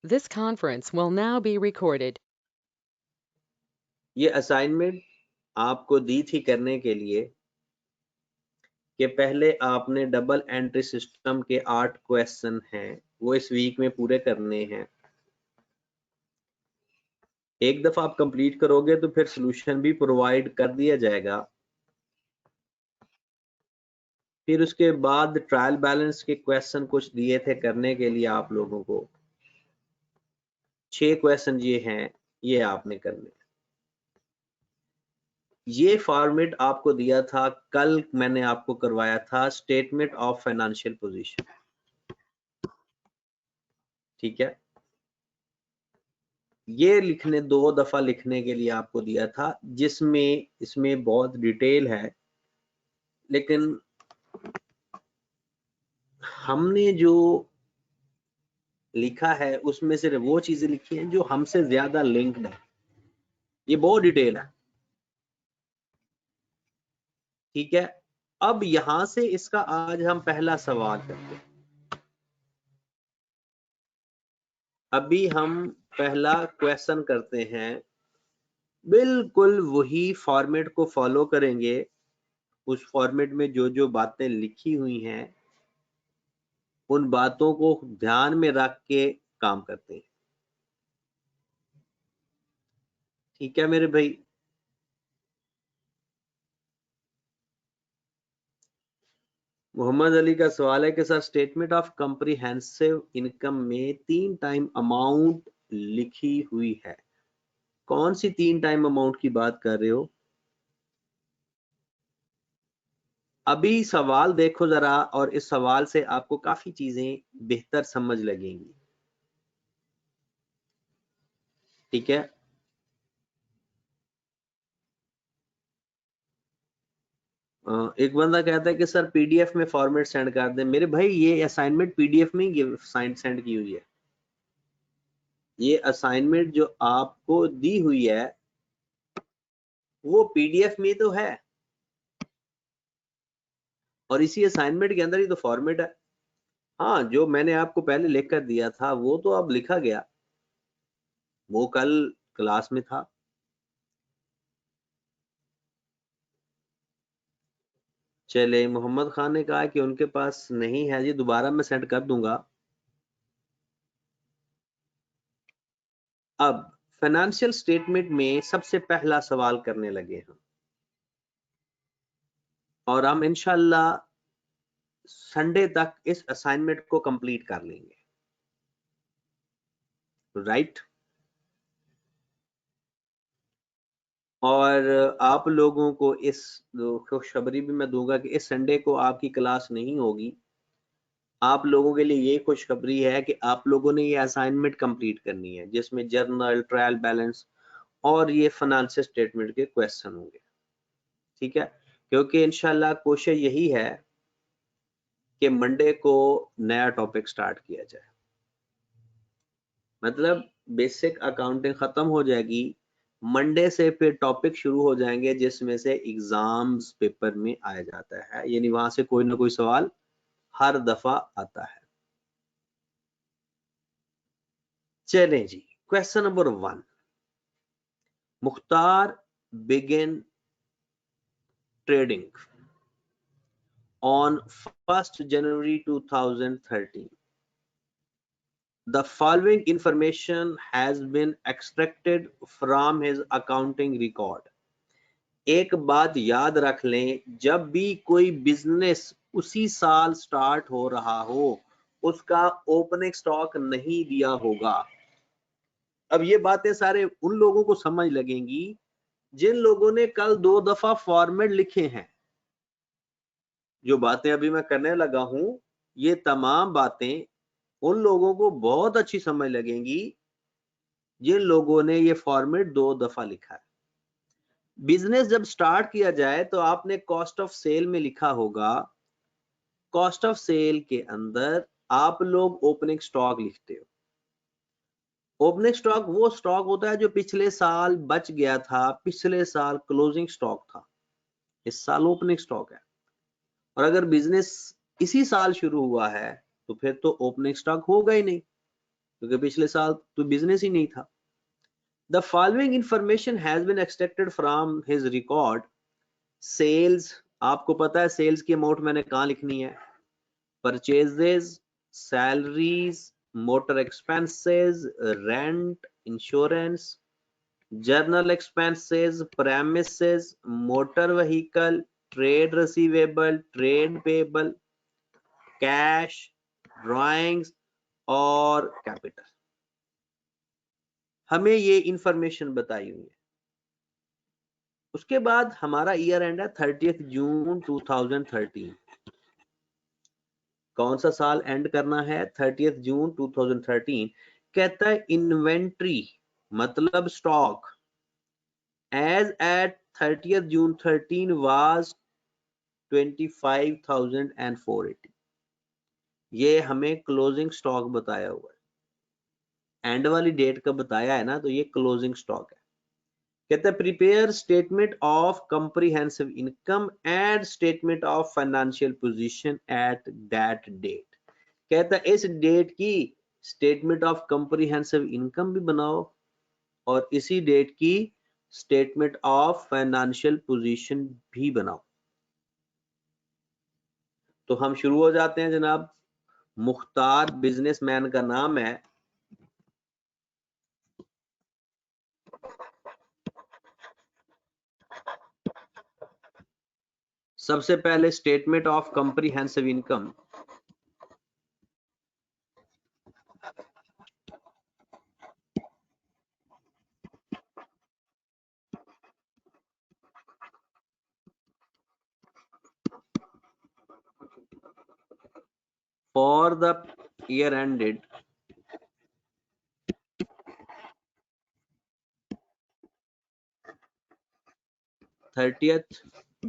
This conference will now be recorded. ये assignment आपको दी थी करने के लिए कि पहले आपने डबल एंट्री सिस्टम के 8 क्वेश्चन हैं वो इस वीक में पूरे करने हैं। एक दफा आप कंप्लीट करोगे तो फिर सॉल्यूशन भी प्रोवाइड कर दिया जाएगा। फिर उसके बाद ट्रायल बैलेंस के क्वेश्चन कुछ दिए थे करने के लिए आप लोगों को। 6 क्वेश्चन ये हैं, ये आपने करने। ये फॉर्मेट आपको दिया था कल, मैंने आपको करवाया था स्टेटमेंट ऑफ फाइनेंशियल पोजीशन। ठीक है, ये लिखने 2 दफा लिखने के लिए आपको दिया था, जिसमें इसमें बहुत डिटेल है, लेकिन हमने जो लिखा है उसमें से वो चीजें लिखी हैं जो हमसे ज्यादा लिंक्ड है। ये बहुत डिटेल है। ठीक है, अब यहां से इसका आज हम पहला सवाल करते हैं। अभी हम पहला क्वेश्चन करते हैं, बिल्कुल वही फॉर्मेट को फॉलो करेंगे। उस फॉर्मेट में जो जो बातें लिखी हुई हैं उन बातों को ध्यान में रख के काम करते हैं। ठीक है मेरे भाई। मोहम्मद अली का सवाल है कि sir statement of comprehensive income में 3 टाइम अमाउंट लिखी हुई है, कौन सी 3 टाइम अमाउंट की बात कर रहे हो? अभी सवाल देखो जरा, और इस सवाल से आपको काफी चीजें बेहतर समझ लगेंगी। ठीक है, एक बंदा कहता है कि सर पीडीएफ में फॉर्मेट सेंड कर दें। मेरे भाई ये असाइनमेंट पीडीएफ में ही सेंड की हुई है। ये असाइनमेंट जो आपको दी हुई है वो पीडीएफ में तो है, और इसी असाइनमेंट के अंदर ही तो फॉर्मेट है। हाँ, जो मैंने आपको पहले लिख कर दिया था वो तो अब लिखा गया, वो कल क्लास में था। चले, मोहम्मद खान ने कहा कि उनके पास नहीं है जी, दोबारा मैं सेंड कर दूंगा। अब फाइनेंशियल स्टेटमेंट में सबसे पहला सवाल करने लगे हम, और हम इंशाल्लाह संडे तक इस असाइनमेंट को कंप्लीट कर लेंगे। राइट, और आप लोगों को इस खुशखबरी भी मैं दूंगा कि इस संडे को आपकी क्लास नहीं होगी। आप लोगों के लिए ये खुशखबरी है कि आप लोगों ने ये असाइनमेंट कंप्लीट करनी है, जिसमें जर्नल, ट्रायल बैलेंस और ये फाइनेंशियल स्टेटमेंट के क्वेश्चन होंगे। ठीक है, क्योंकि इंशाल्लाह कोशिश यही है कि मंडे को नया टॉपिक स्टार्ट किया जाए। मतलब बेसिक अकाउंटिंग खत्म हो जाएगी, मंडे से फिर टॉपिक शुरू हो जाएंगे जिसमें से एग्जाम्स पेपर में आया जाता है, यानी वहां से कोई ना कोई सवाल हर दफा आता है। चलें जी, question number 1, Mukhtar begin trading on 1st January 2013. The following information has been extracted from his accounting record. एक बात याद रख लें, जब भी कोई बिजनेस उसी साल स्टार्ट हो रहा हो उसका ओपनिंग स्टॉक नहीं दिया होगा। अब ये बातें सारे उन लोगों को समझ लगेंगी जिन लोगों ने कल 2 दफा फॉर्मेट लिखे हैं। जो बातें अभी मैं करने लगा हूं, ये तमाम बातें उन लोगों को बहुत अच्छी समझ लगेंगी जिन लोगों ने ये फॉर्मेट 2 दफा लिखा है। बिजनेस जब स्टार्ट किया जाए तो आपने कॉस्ट ऑफ सेल में लिखा होगा, कॉस्ट ऑफ सेल के अंदर आप लोग ओपनिंग स्टॉक लिखते हो। ओपनिंग स्टॉक वो स्टॉक होता है जो पिछले साल बच गया था, पिछले साल क्लोजिंग स्टॉक था, इस साल ओपनिंग स्टॉक है। और अगर बिजनेस इसी साल शुरू हुआ है तो फिर तो ओपनिंग स्टॉक होगा ही नहीं। क्योंकि पिछले साल तो बिजनेस ही नहीं था। The following information has been extracted from his record. Sales, आपको पता है सेल्स की अमाउंट मैंने कहाँ लिखनी है, purchases, salaries, motor expenses, rent, insurance, journal expenses, premises, motor vehicle, trade receivable, trade payable, cash, drawings और कैपिटल। हमें ये इंफॉर्मेशन बताई हुई है। उसके बाद हमारा ईयर एंड है 30 जून 2013। कौन सा साल एंड करना है? 30 जून 2013। कहता है इन्वेंट्री मतलब stock as at 30 June 13 was 25,480। ये हमें क्लोजिंग स्टॉक बताया हुआ है, एंड वाली डेट का बताया है ना, तो ये क्लोजिंग स्टॉक है। कहते हैं prepare statement of comprehensive income and statement of financial position at that date. कहता है इस डेट की स्टेटमेंट ऑफ कंप्रीहेंसिव इनकम भी बनाओ और इसी डेट की स्टेटमेंट ऑफ फाइनेंशियल पोजीशन भी बनाओ। तो हम शुरू हो जाते हैं जनाब। मुख्तार बिजनेसमैन का नाम है। सबसे पहले statement of comprehensive income. For the year ended 30th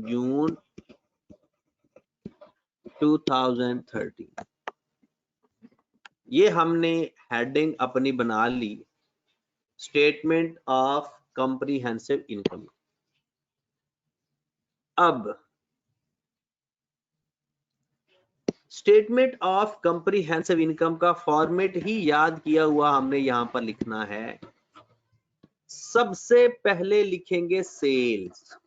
June 2013। ये हमने हेडिंग अपनी बना ली स्टेटमेंट ऑफ कंप्रीहेंसिव इनकम। अब स्टेटमेंट ऑफ कंप्रीहेंसिव इनकम का फॉर्मेट ही याद किया हुआ हमने यहां पर लिखना है। सबसे पहले लिखेंगे सेल्स।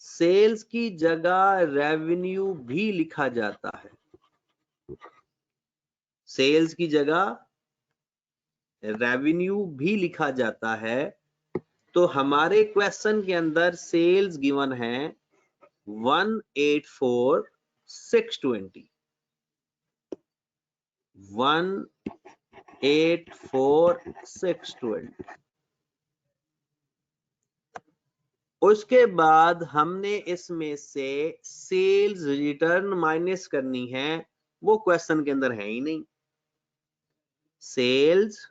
सेल्स की जगह रेवेन्यू भी लिखा जाता है। सेल्स की जगह रेवेन्यू भी लिखा जाता है। तो हमारे क्वेश्चन के अंदर सेल्स गिवन है 184,620। 184,620। उसके बाद हमने इसमें से सेल्स रिटर्न माइनस करनी है, वो क्वेश्चन के अंदर है ही नहीं। सेल्स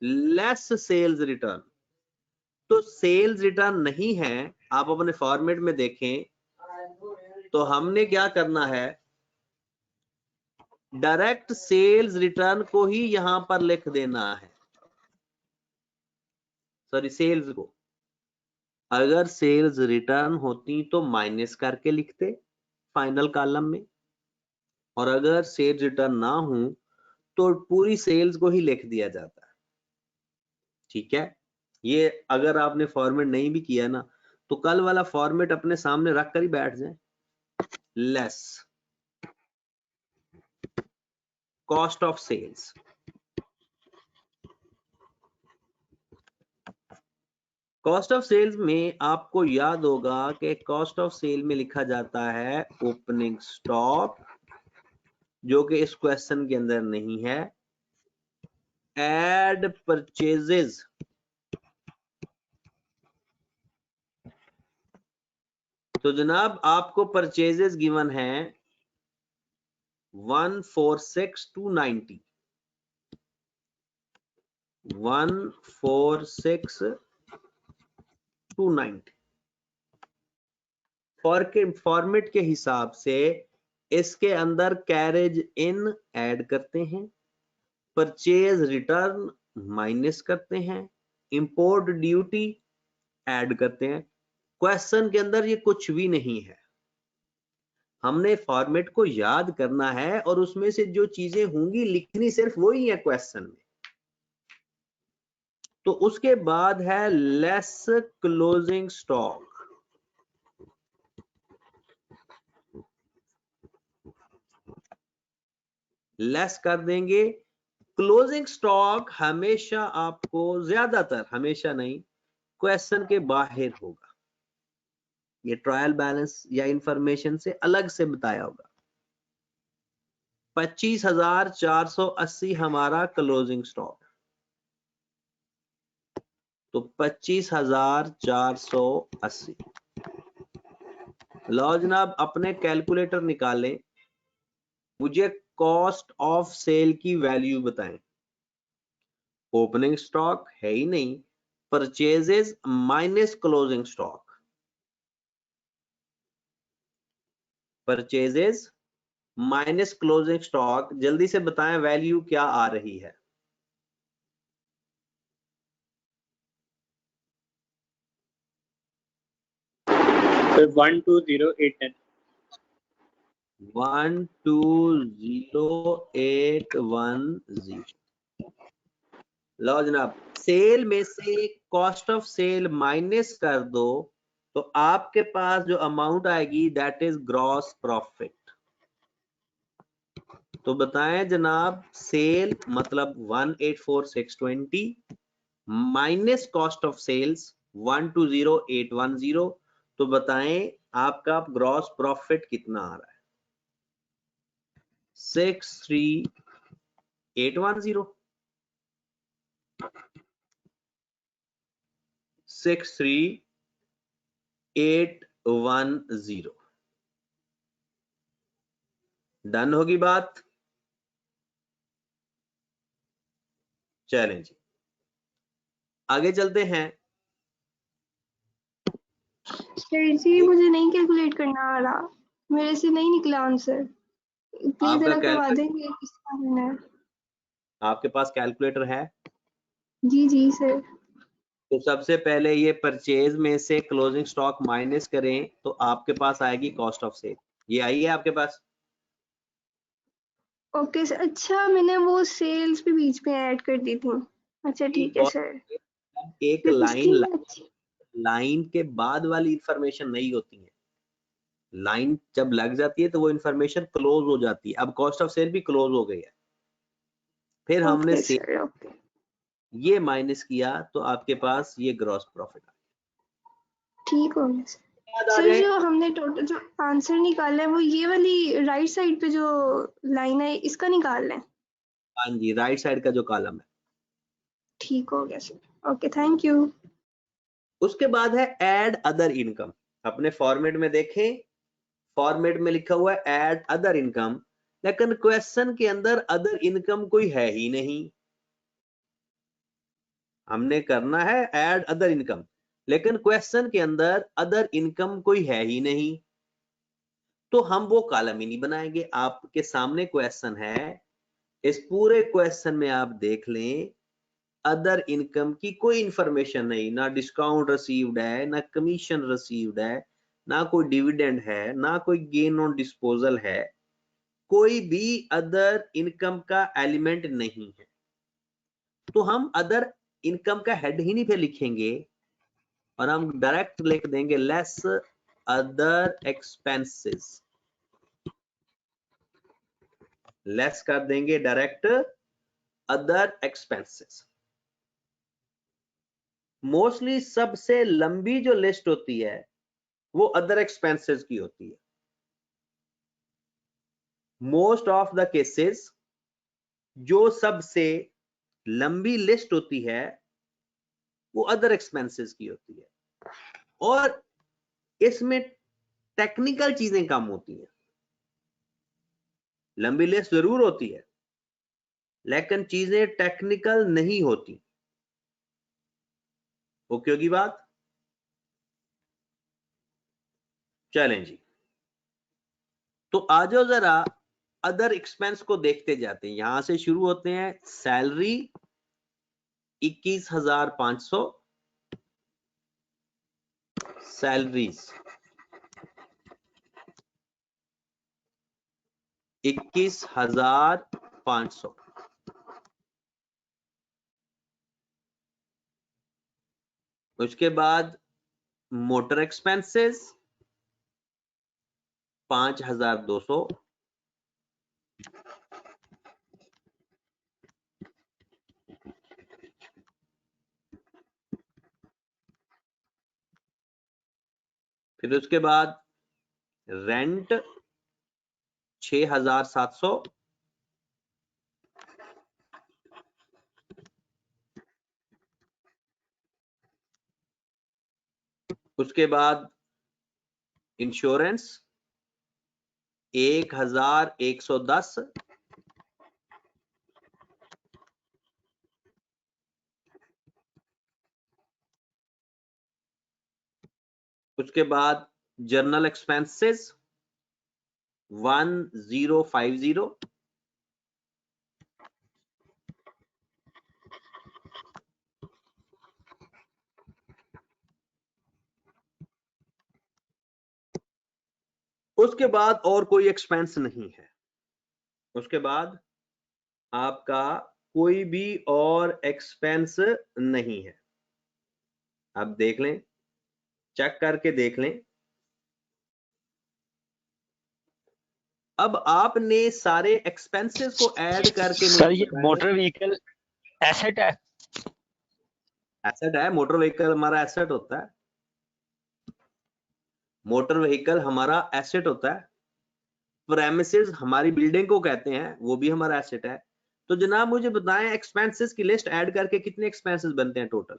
लेस सेल्स रिटर्न, तो सेल्स रिटर्न नहीं है। आप अपने फॉर्मेट में देखें तो हमने क्या करना है, डायरेक्ट सेल्स रिटर्न को ही यहां पर लिख देना है। सॉरी, सेल्स को। अगर सेल्स रिटर्न होती तो माइनस करके लिखते फाइनल कॉलम में, और अगर सेल्स रिटर्न ना हो तो पूरी सेल्स को ही लिख दिया जाता है। ठीक है, ये अगर आपने फॉर्मेट नहीं भी किया ना, तो कल वाला फॉर्मेट अपने सामने रख कर ही बैठ जाए। Less cost of sales. Cost of sales में आपको याद होगा कि कॉस्ट ऑफ सेल में लिखा जाता है ओपनिंग स्टॉक, जो कि इस क्वेश्चन के अंदर नहीं है। एड परचेजेस, तो जनाब आपको परचेजेस गिवन है 146,290। 146,290 फॉर्मेट के हिसाब से इसके अंदर कैरेज इन ऐड करते हैं, परचेज रिटर्न माइनस करते हैं, इंपोर्ट ड्यूटी ऐड करते हैं। क्वेश्चन के अंदर ये कुछ भी नहीं है। हमने फॉर्मेट को याद करना है और उसमें से जो चीजें होंगी लिखनी सिर्फ वही है क्वेश्चन में। तो उसके बाद है लेस क्लोजिंग स्टॉक। लेस कर देंगे। क्लोजिंग स्टॉक हमेशा आपको, ज्यादातर, हमेशा नहीं, क्वेश्चन के बाहर होगा। ये ट्रायल बैलेंस या इंफॉर्मेशन से अलग से बताया होगा। 25,480 हमारा क्लोजिंग स्टॉक, तो 25,480। लो जनाब, अपने कैलकुलेटर निकालें, मुझे कॉस्ट ऑफ सेल की वैल्यू बताएं। ओपनिंग स्टॉक है ही नहीं, purchases minus closing stock, purchases minus closing stock, जल्दी से बताएं वैल्यू क्या आ रही है। सर 120810। 120810। लो जनाब, सेल में से कॉस्ट ऑफ सेल माइनस कर दो तो आपके पास जो अमाउंट आएगी दैट इज ग्रॉस प्रॉफिट। तो बताएं जनाब, सेल मतलब 184,620 माइनस कॉस्ट ऑफ सेल्स 120810, तो बताएं आपका ग्रॉस प्रॉफिट कितना आ रहा है। 63810, 63810। डन होगी बात। चलें जी, आगे चलते हैं। सर जी मुझे नहीं कैलकुलेट करना आ रहा, मेरे से नहीं निकला आंसर, प्लीज आपका जरा करवा देंगे किसका करना है। आपके पास कैलकुलेटर है? जी जी सर। तो सबसे पहले ये परचेज में से क्लोजिंग स्टॉक माइनस करें तो आपके पास आएगी कॉस्ट ऑफ सेल। ये आई है आपके पास? ओके सर, अच्छा मैंने वो सेल्स भी बीच में ऐड कर दी थी। अच्छा ठीक है सर। एक फिर लाइन उसकी लाइन के बाद वाली इंफॉर्मेशन नहीं होती है। लाइन जब लग जाती है तो वो इंफॉर्मेशन क्लोज हो जाती है। अब कॉस्ट ऑफ सेल भी क्लोज हो गई है, फिर हमने ओके सेल सर ओके ये माइनस किया तो आपके पास ये ग्रॉस प्रॉफिट ठीक हो गया सर। आ सर जाए। जो हमने टोटल जो आंसर निकाला है वो ये वाली राइट साइड पे जो लाइन है इसका निकालना है। हाँ जी, राइट साइड का जो कॉलम है। ठीक हो गया सर, ओके थैंक यू। उसके बाद है ऐड अदर इनकम। अपने फॉर्मेट में देखें, फॉर्मेट में लिखा हुआ है ऐड अदर इनकम, लेकिन क्वेश्चन के अंदर अदर इनकम कोई है ही नहीं। हमने करना है ऐड अदर इनकम, लेकिन क्वेश्चन के अंदर अदर इनकम कोई है ही नहीं, तो हम वो कॉलम ही नहीं बनाएंगे। आपके सामने क्वेश्चन है, इस पूरे क्वेश्चन में आप देख लें, अदर इनकम की कोई इंफॉर्मेशन नहीं, ना डिस्काउंट रिसीव्ड है, ना कमीशन रिसीव्ड है, ना कोई डिविडेंड है, ना कोई गेन ऑन डिस्पोजल है, कोई भी अदर इनकम का एलिमेंट नहीं है। तो हम अदर इनकम का हेड ही नहीं पे लिखेंगे और हम डायरेक्ट लिख देंगे लेस अदर एक्सपेंसेस। लेस कर देंगे डायरेक्ट अदर एक्सपेंसेस। मोस्टली सबसे लंबी जो लिस्ट होती है वो अदर एक्सपेंसेस की होती है। मोस्ट ऑफ द केसेस जो सबसे लंबी लिस्ट होती है वो अदर एक्सपेंसेस की होती है, और इसमें टेक्निकल चीजें कम होती हैं। लंबी लिस्ट जरूर होती है लेकिन चीजें टेक्निकल नहीं होती। ओके होगी बात। चलें जी, तो आ जाओ जरा अदर एक्सपेंस को देखते जाते हैं। यहां से शुरू होते हैं। Salary 21,500, salaries 21,500। उसके बाद मोटर एक्सपेंसेस 5,200। फिर उसके बाद रेंट 6,700। उसके बाद इंश्योरेंस 1,110। उसके बाद जर्नल एक्सपेंसेस 1050। उसके बाद और कोई एक्सपेंस नहीं है। उसके बाद आपका कोई भी और एक्सपेंस नहीं है। आप देख लें, चेक करके देख लें। अब आपने सारे एक्सपेंसेस को ऐड करके सर मुझे ये मोटर व्हीकल एसेट है। एसेट है। मोटर व्हीकल हमारा एसेट होता है। मोटर व्हीकल हमारा एसेट होता है। प्रेमिसेस हमारी बिल्डिंग को कहते हैं, वो भी हमारा एसेट है। तो जनाब मुझे बताएं एक्सपेंसेस की लिस्ट ऐड करके कितने एक्सपेंसेस बनते हैं टोटल?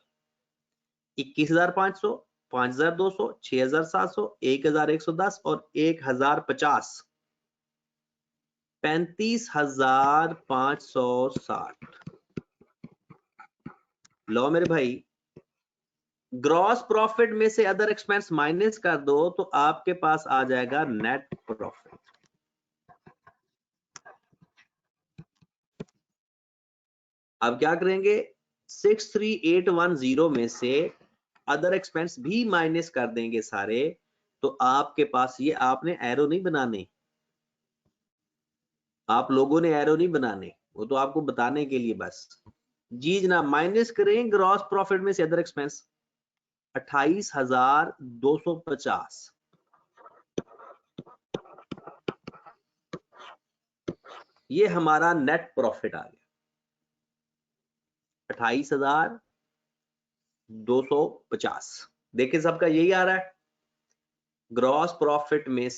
21,500, 5,200, 6,700, 1,110 और 1,050। 35,560। लो मेरे भाई, ग्रॉस प्रॉफिट में से अदर एक्सपेंस माइनस कर दो तो आपके पास आ जाएगा नेट प्रॉफिट। अब क्या करेंगे? 63810 में से अदर एक्सपेंस भी माइनस कर देंगे सारे, तो आपके पास ये, आपने एरो नहीं बनाने, आप लोगों ने एरो नहीं बनाने, वो तो आपको बताने के लिए बस। जी जनाब, माइनस करें ग्रॉस प्रॉफिट में से अदर एक्सपेंस 28,250। ये हमारा नेट प्रॉफिट आ गया 28,250। देखिए सबका यही आ रहा है। ग्रॉस प्रॉफिट में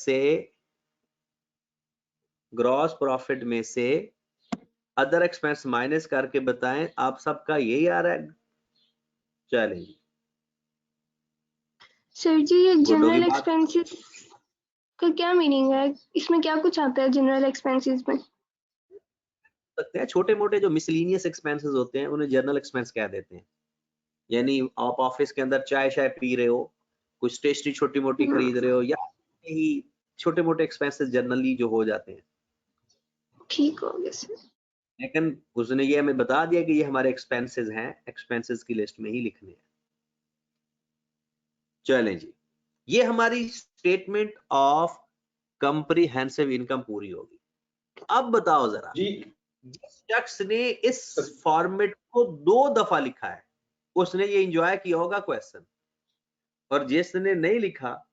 से अदर एक्सपेंस माइनस करके बताएं, आप सबका यही आ रहा है। चलिए सर जी, ये गुड्डो की जनरल बात एक्सपेंसेस का क्या मीनिंग है? इसमें क्या कुछ आता है जनरल एक्सपेंसेस में? सकते हैं। छोटे मोटे जो मिसलिनियस एक्सपेंसेस होते हैं उन्हें जनरल एक्सपेंस कह देते हैं। यानी आप ऑफिस के अंदर चाय शाय पी रहे हो, कुछ स्टेशनरी छोटी मोटी खरीद रहे हो, या ही छोटे मोटे एक्सपेंसेस जनरली जो हो जाते हैं। ठीक हो गया सर। लेकिन उसने ये हमें बता दिया कि ये हमारे एक्सपेंसेस हैं, एक्सपेंसेस की लिस्ट में ही लिखने हैं। चलें जी, ये हमारी स्टेटमेंट ऑफ कंप्रीहेंसिव इनकम पूरी होगी। अब बताओ जरा जी, जिस शख्स ने इस फॉर्मेट को 2 दफा लिखा है उसने ये एंजॉय किया होगा क्वेश्चन, और जिसने नहीं लिखा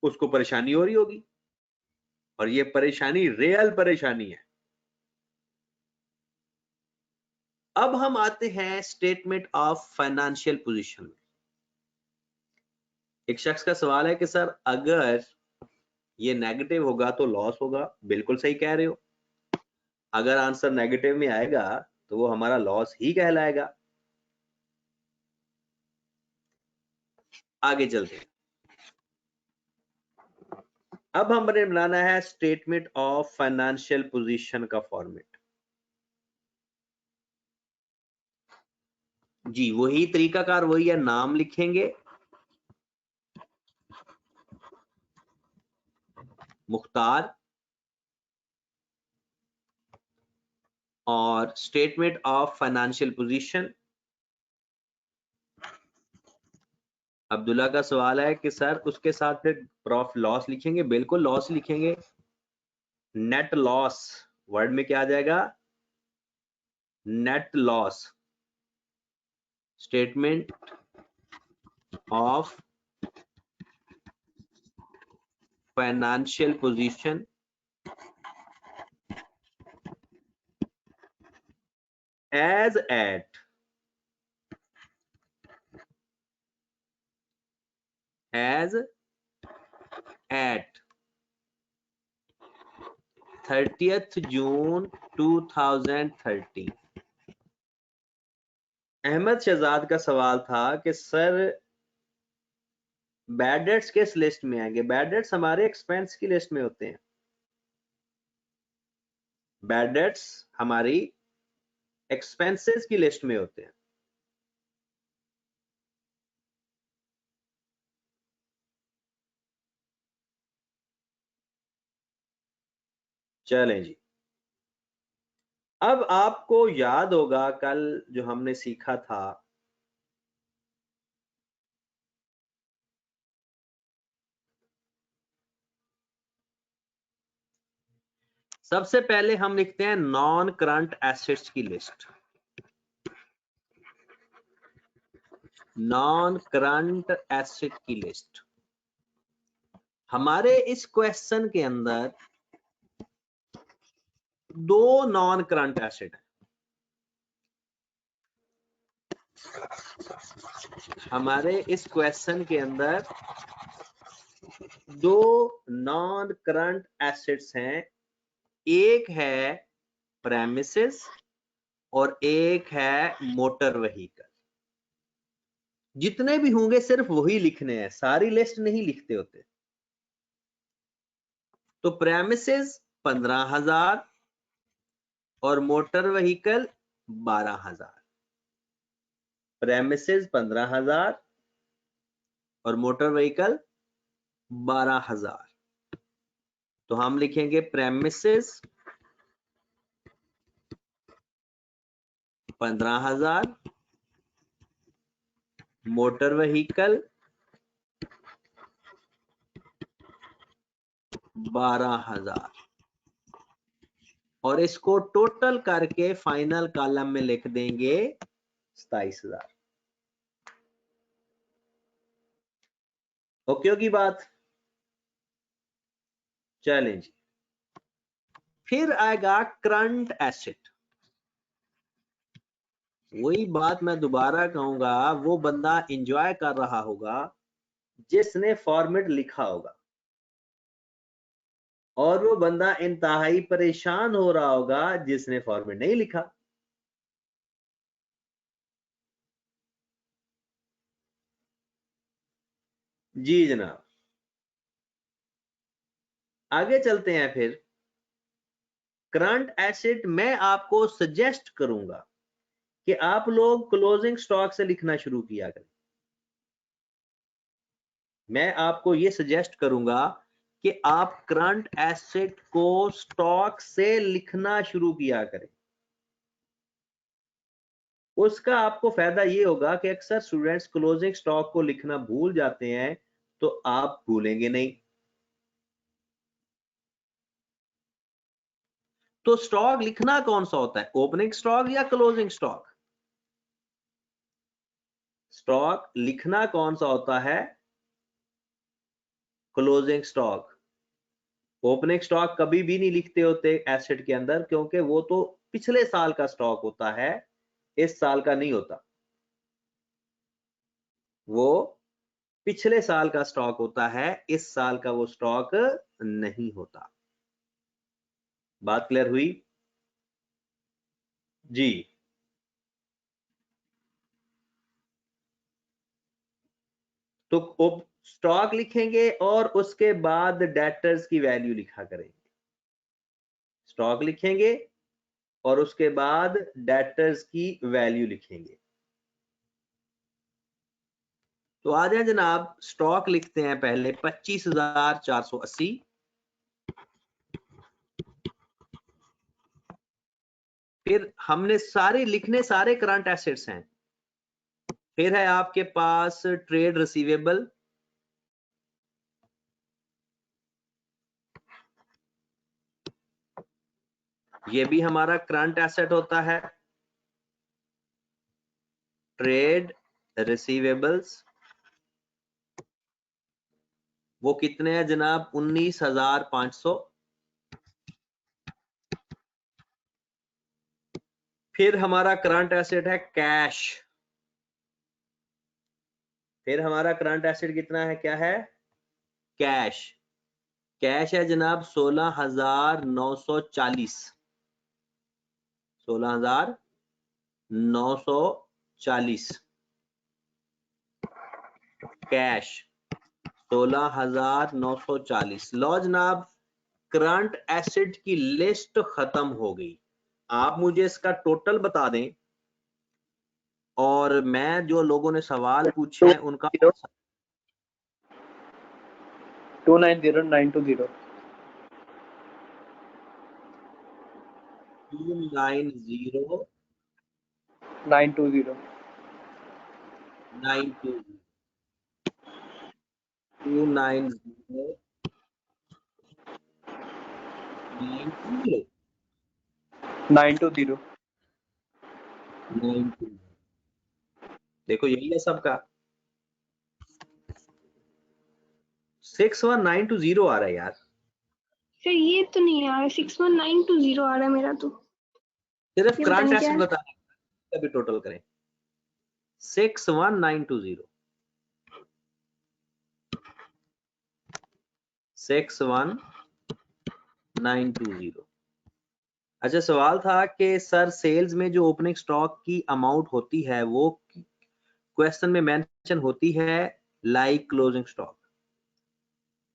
उसको परेशानी हो रही होगी, और ये परेशानी रियल परेशानी है। अब हम आते हैं स्टेटमेंट ऑफ फाइनेंशियल पोजीशन में। एक शख्स का सवाल है कि सर अगर ये नेगेटिव होगा तो लॉस होगा। बिल्कुल सही कह रहे हो। अगर आंसर नेगेटिव में आएगा तो वो हमारा लॉस ही कहलाएगा। आगे चलते हैं। अब हमने बनाना है स्टेटमेंट ऑफ फाइनेंशियल पोजीशन का फॉर्मेट। जी वही तरीकाकार वही है, नाम लिखेंगे, मुख्तार, और statement of financial position. Abdullah का सवाल है कि सर उसके साथ फिर प्रॉफिट लॉस लिखेंगे। बिल्कुल लॉस लिखेंगे। नेट लॉस, वर्ड में क्या आ जाएगा? Net loss, statement of financial position as at 30th June 2013। Ahmad Shahzad का सवाल था कि सर बैड डेट्स किस लिस्ट में आएंगे? बैड डेट्स हमारे एक्सपेंस की लिस्ट में होते हैं। बैड डेट्स हमारी एक्सपेंसेस की लिस्ट में होते हैं। चलें जी, अब आपको याद होगा कल जो हमने सीखा था, सबसे पहले हम लिखते हैं नॉन करंट एसेट्स की लिस्ट। नॉन करंट एसेट की लिस्ट। हमारे इस क्वेश्चन के अंदर दो नॉन करंट एसेट है। हमारे इस क्वेश्चन के अंदर दो नॉन करंट एसेट्स हैं, एक है प्रेमिसेस और एक है मोटर व्हीकल। जितने भी होंगे सिर्फ वही लिखने हैं, सारी लिस्ट नहीं लिखते होते। तो प्रेमिसेस 15,000 और मोटर व्हीकल 12,000। प्रेमिसेस 15,000 और मोटर व्हीकल 12,000। तो हम लिखेंगे प्रेमिसेस 15,000, मोटर व्हीकल 12,000 और इसको टोटल करके फाइनल कॉलम में लिख देंगे 27,000। ओके होगी बात? चलें जी, फिर आएगा करंट एसेट। वही बात मैं दोबारा कहूंगा, वो बंदा एंजॉय कर रहा होगा जिसने फॉर्मेट लिखा होगा, और वो बंदा इंतहाई परेशान हो रहा होगा जिसने फॉर्मेट नहीं लिखा। जी जनाब, आगे चलते हैं। फिर करंट एसेट मैं आपको सजेस्ट करूंगा कि आप लोग क्लोजिंग स्टॉक से लिखना शुरू किया करें। मैं आपको ये सजेस्ट करूंगा कि आप करंट एसेट को स्टॉक से लिखना शुरू किया करें। उसका आपको फायदा ये होगा कि अक्सर स्टूडेंट्स क्लोजिंग स्टॉक को लिखना भूल जाते हैं, तो आप भूलेंगे नहीं। तो स्टॉक लिखना कौन सा होता है, ओपनिंग स्टॉक या क्लोजिंग स्टॉक? स्टॉक लिखना कौन सा होता है? Closing stock. ओपनिंग स्टॉक कभी भी नहीं लिखते होते एसेट के अंदर, क्योंकि वो तो पिछले साल का स्टॉक होता है, इस साल का नहीं होता। वो पिछले साल का स्टॉक होता है, इस साल का वो स्टॉक नहीं होता। बात क्लियर हुई जी? तो स्टॉक लिखेंगे और उसके बाद डेटर्स की वैल्यू लिखा करेंगे। स्टॉक लिखेंगे और उसके बाद डेटर्स की वैल्यू लिखेंगे। तो आ जाए जनाब, स्टॉक लिखते हैं पहले 25,480। फिर हमने सारे लिखने, सारे करंट एसेट्स हैं। फिर है आपके पास ट्रेड रिसीवेबल, ये भी हमारा करंट एसेट होता है। ट्रेड रिसीवेबल्स वो कितने हैं जनाब? 19,500। फिर हमारा करंट एसेट है कैश। फिर हमारा करंट एसेट कितना है? क्या है? कैश। कैश है जनाब 16,940। 16,940 कैश 16,940। लो जनाब, करंट एसेट की लिस्ट खत्म हो गई। आप मुझे इसका टोटल बता दें और मैं जो लोगों ने सवाल पूछे हैं उनका 290920 290 920 920 290 920 920 920। देखो यही है सबका 61920 आ रहा है यार। सर ये तो नहीं आ रहा, 61920 आ रहा है मेरा तो। सिर्फ ये पता करंट नहीं क्या एसेट है। बताना है, तभी टोटल करें। 61920 61920। अच्छा, सवाल था कि सर सेल्स में जो ओपनिंग स्टॉक की अमाउंट होती है वो क्वेश्चन में मेंशन होती है लाइक क्लोजिंग स्टॉक।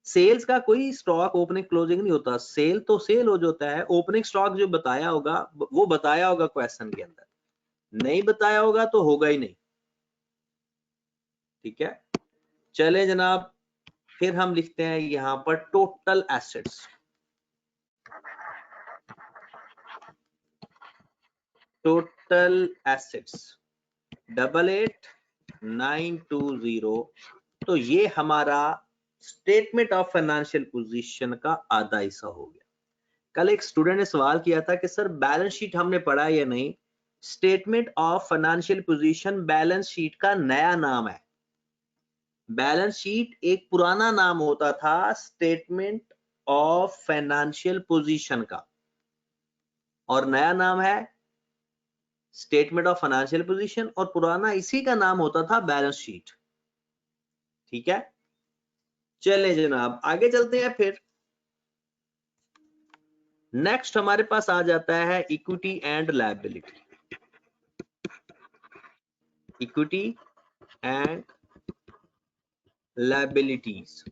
सेल्स का कोई स्टॉक ओपनिंग क्लोजिंग नहीं होता। सेल तो सेल हो जाता है। ओपनिंग स्टॉक जो बताया होगा वो बताया होगा क्वेश्चन के अंदर, नहीं बताया होगा तो होगा ही नहीं। ठीक है, चले जनाब, फिर हम लिखते हैं यहां पर टोटल एसेट्स। Total assets 88,920। तो ये हमारा स्टेटमेंट ऑफ फाइनेंशियल पोजीशन का आधा हिस्सा हो गया। कल एक स्टूडेंट ने सवाल किया था कि सर बैलेंस शीट हमने पढ़ा या नहीं। Statement of financial position balance sheet का नया नाम है। बैलेंस शीट एक पुराना नाम होता था स्टेटमेंट ऑफ फाइनेंशियल पोजीशन का, और नया नाम है स्टेटमेंट ऑफ फाइनेंशियल पोजीशन, और पुराना इसी का नाम होता था बैलेंस शीट। ठीक है, चले जनाब आगे चलते हैं। फिर नेक्स्ट हमारे पास आ जाता है equity and liability. Equity and liabilities.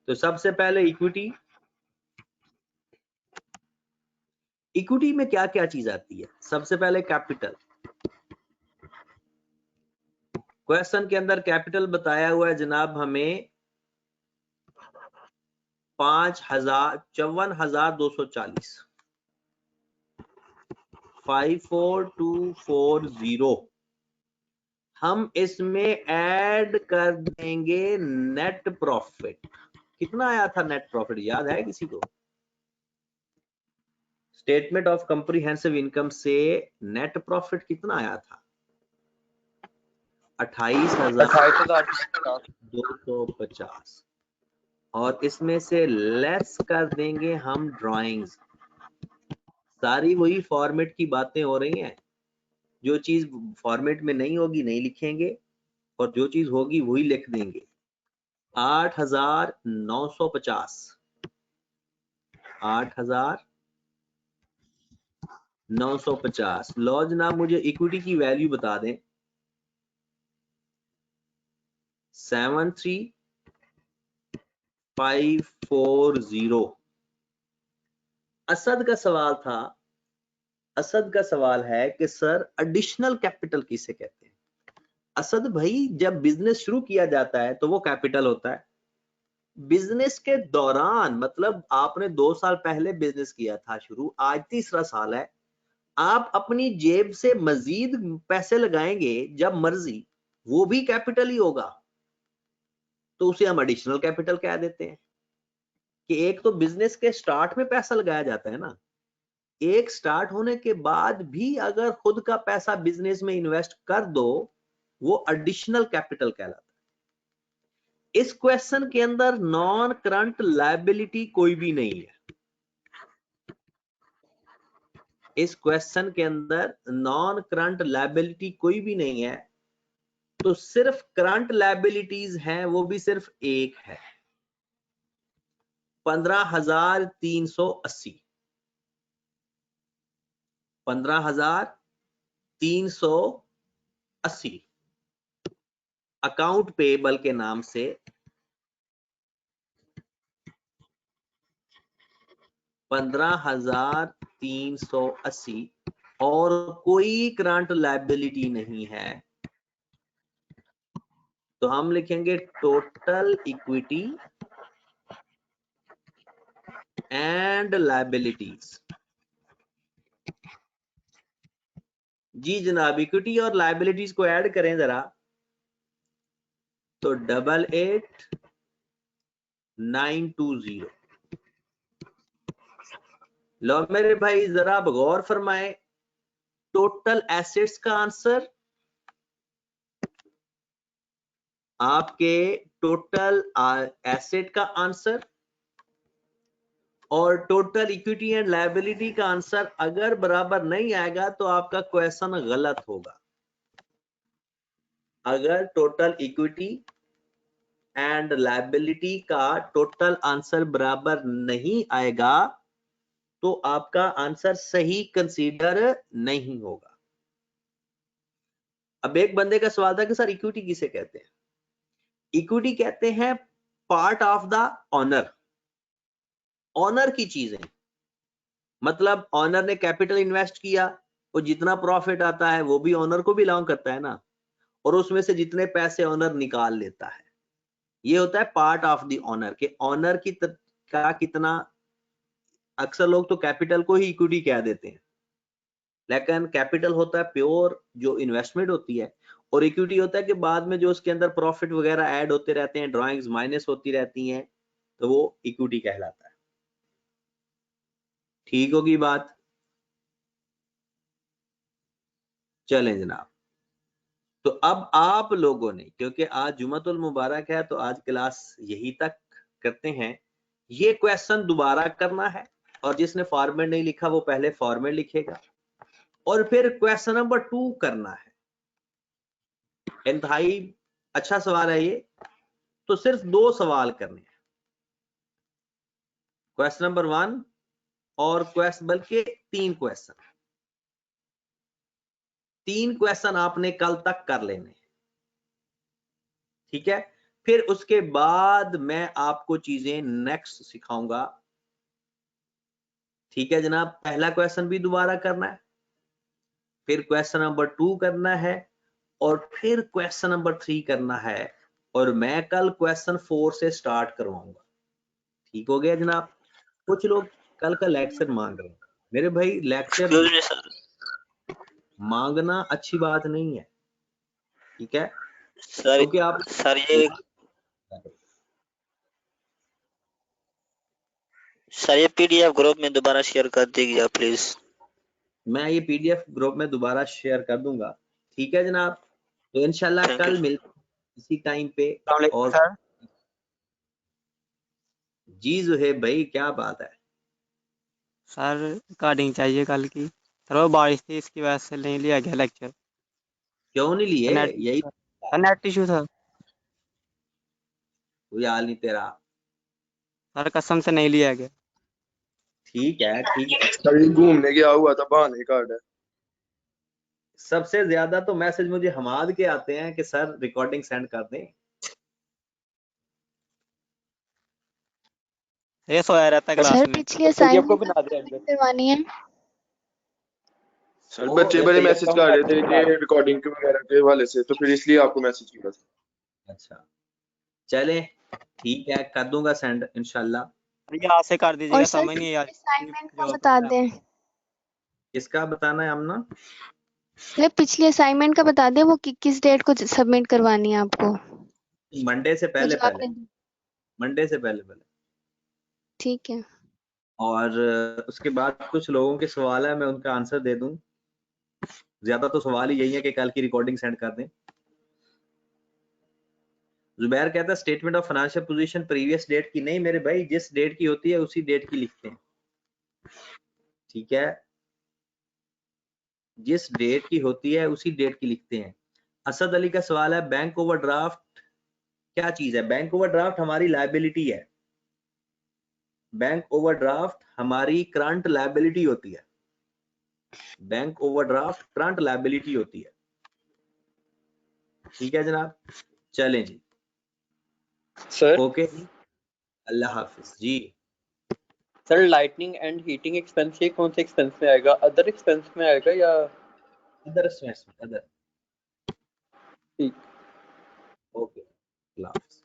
तो सबसे पहले इक्विटी। इक्विटी में क्या क्या चीज आती है? सबसे पहले कैपिटल। क्वेश्चन के अंदर कैपिटल बताया हुआ है जनाब हमें 54,240 54240। हम इसमें ऐड कर देंगे नेट प्रॉफिट। कितना आया था नेट प्रॉफिट, याद है किसी को? स्टेटमेंट ऑफ कॉम्प्रिहेंसिव इनकम से नेट प्रॉफिट कितना आया था? 28,250। और इसमें से लेस कर देंगे हम ड्राइंग्स। सारी वही फॉर्मेट की बातें हो रही हैं। जो चीज फॉर्मेट में नहीं होगी नहीं लिखेंगे, और जो चीज होगी वही लिख देंगे। 8,950। 8,950। लो जनाब, मुझे इक्विटी की वैल्यू बता दें। 73,540। असद का सवाल था। असद का सवाल है कि सर एडिशनल कैपिटल किसे कहते हैं? असद भाई, जब बिजनेस शुरू किया जाता है तो वो कैपिटल होता है। बिजनेस के दौरान, मतलब आपने 2 साल पहले बिजनेस किया था शुरू, आज तीसरा साल है, आप अपनी जेब से मजीद पैसे लगाएंगे जब मर्जी, वो भी कैपिटल ही होगा, तो उसे हम एडिशनल कैपिटल कह देते हैं। कि एक तो बिजनेस के स्टार्ट में पैसा लगाया जाता है ना, एक स्टार्ट होने के बाद भी अगर खुद का पैसा बिजनेस में इन्वेस्ट कर दो, वो एडिशनल कैपिटल कहलाता है। इस क्वेश्चन के अंदर नॉन करंट लायबिलिटी कोई भी नहीं है। इस क्वेश्चन के अंदर नॉन करंट लायबिलिटी कोई भी नहीं है, तो सिर्फ करंट लायबिलिटीज हैं, वो भी सिर्फ एक है, 15,380। 15,380 अकाउंट पेबल के नाम से 15,380 और कोई करंट लायबिलिटी नहीं है, तो हम लिखेंगे टोटल इक्विटी एंड लायबिलिटीज। जी जनाब, इक्विटी और लायबिलिटीज को ऐड करें जरा, तो 88,920। लो मेरे भाई जरा आप गौर फरमाए, टोटल एसेट्स का आंसर आपके टोटल एसेट का आंसर और टोटल इक्विटी एंड लायबिलिटी का आंसर अगर बराबर नहीं आएगा तो आपका क्वेश्चन गलत होगा। अगर टोटल इक्विटी एंड लायबिलिटी का टोटल आंसर बराबर नहीं आएगा तो आपका आंसर सही कंसीडर नहीं होगा। अब एक बंदे का सवाल था कि सर इक्विटी किसे कहते हैं? इक्विटी कहते हैं part of the owner, owner की चीजें। मतलब ऑनर ने कैपिटल इन्वेस्ट किया, वो जितना प्रॉफिट आता है वो भी ऑनर को बिलोंग करता है ना, और उसमें से जितने पैसे ऑनर निकाल लेता है, ये होता है पार्ट ऑफ द ऑनर। के ऑनर की का कितना, अक्सर लोग तो कैपिटल को ही इक्विटी कह देते हैं, लेकिन कैपिटल होता है प्योर जो इन्वेस्टमेंट होती है, और इक्विटी होता है कि बाद में जो उसके अंदर प्रॉफिट वगैरह ऐड होते रहते हैं, ड्राइंग्स माइनस होती रहती हैं, तो वो इक्विटी कहलाता है। ठीक होगी बात? चलें जनाब, तो अब आप लोगों ने, क्योंकि आज जुमातुल मुबारक है तो आज क्लास यही तक करते हैं। ये क्वेश्चन दोबारा करना है, और जिसने फॉर्मेट नहीं लिखा वो पहले फॉर्मेट लिखेगा, और फिर क्वेश्चन नंबर 2 करना है। इंतहाई अच्छा सवाल है ये, तो सिर्फ 2 सवाल करने हैं, क्वेश्चन नंबर 1 और क्वेश्चन, बल्कि 3 क्वेश्चन। 3 क्वेश्चन आपने कल तक कर लेने हैं, ठीक है? फिर उसके बाद मैं आपको चीजें नेक्स्ट सिखाऊंगा, ठीक है जनाब? पहला क्वेश्चन भी दोबारा करना है, फिर क्वेश्चन नंबर 2 करना है, और फिर क्वेश्चन नंबर 3 करना है, और मैं कल क्वेश्चन 4 से स्टार्ट करवाऊंगा। ठीक हो गया जनाब? कुछ लोग कल का लेक्चर मांग रहे हैं। मेरे भाई लेक्चर मांगना अच्छी बात नहीं है, ठीक है? क्योंकि आप सर ये पीडीएफ ग्रुप में दोबारा शेयर कर दीजिए प्लीज। मैं ये पीडीएफ ग्रुप में दोबारा शेयर कर दूंगा, ठीक है जनाब? तो इंशाल्लाह कल मिलते इसी टाइम पे। और सर जी जुहेब भाई, क्या बात है? सर रिकॉर्डिंग चाहिए कल की। सर वो बारिश थी, इसकी वजह से नहीं लिया गया लेक्चर। क्यों नहीं लिए? यही नेट इशू था। कोई हाल नहीं तेरा। सर कसम से नहीं लिया गया। ठीक है, ठीक है। सर घूमने गया हुआ था, बहाने कार्ड है। सबसे ज्यादा तो मैसेज मुझे हमाद के आते हैं कि सर रिकॉर्डिंग सेंड कर दें। ये सोया रहता है क्लास में। सर पिछली असाइनमेंट करवानी है। सर बच्चे बड़े मैसेज कर रहे थे कि रिकॉर्डिंग के वगैरह के हवाले से, तो फिर इसलिए आपको मैसेज किया था। अच्छा चले, ठीक है, कर दूंगा सेंड इंशाल्लाह। यहाँ से कर दीजिएगा। और समझ नहीं यार असाइनमेंट का बता दें। किसका बताना है आमना? सर पिछली असाइनमेंट का बता दें, वो किस डेट को सबमिट करवानी है आपको? मंडे से पहले पहले, मंडे से पहले पहले। ठीक है। और उसके बाद कुछ लोगों के सवाल है, मैं उनका आंसर दे दूं। ज्यादा तो सवाल ही यही है कि कल की रिकॉर्डिंग सेंड कर दें। जुबैर कहता है statement of financial position previous date की नहीं मेरे भाई, जिस डेट की होती है उसी डेट की लिखते हैं, ठीक है, जिस डेट की होती है उसी डेट की लिखते हैं। असद अली का सवाल है बैंक ओवरड्राफ्ट क्या चीज है? बैंक ओवरड्राफ्ट हमारी लायबिलिटी है। बैंक ओवरड्राफ्ट हमारी करंट लायबिलिटी होती है। बैंक ओवरड्राफ्ट करंट लायबिलिटी होती है, ठीक है जनाब। चलें जी, सर ओके जी, अल्लाह हाफिज जी। Sir lightning and heating expense ये कौन से एक्सपेंस में आएगा? अदर एक्सपेंस में आएगा या? अदर अदर, ठीक। ओके, अल्लाह हाफिज।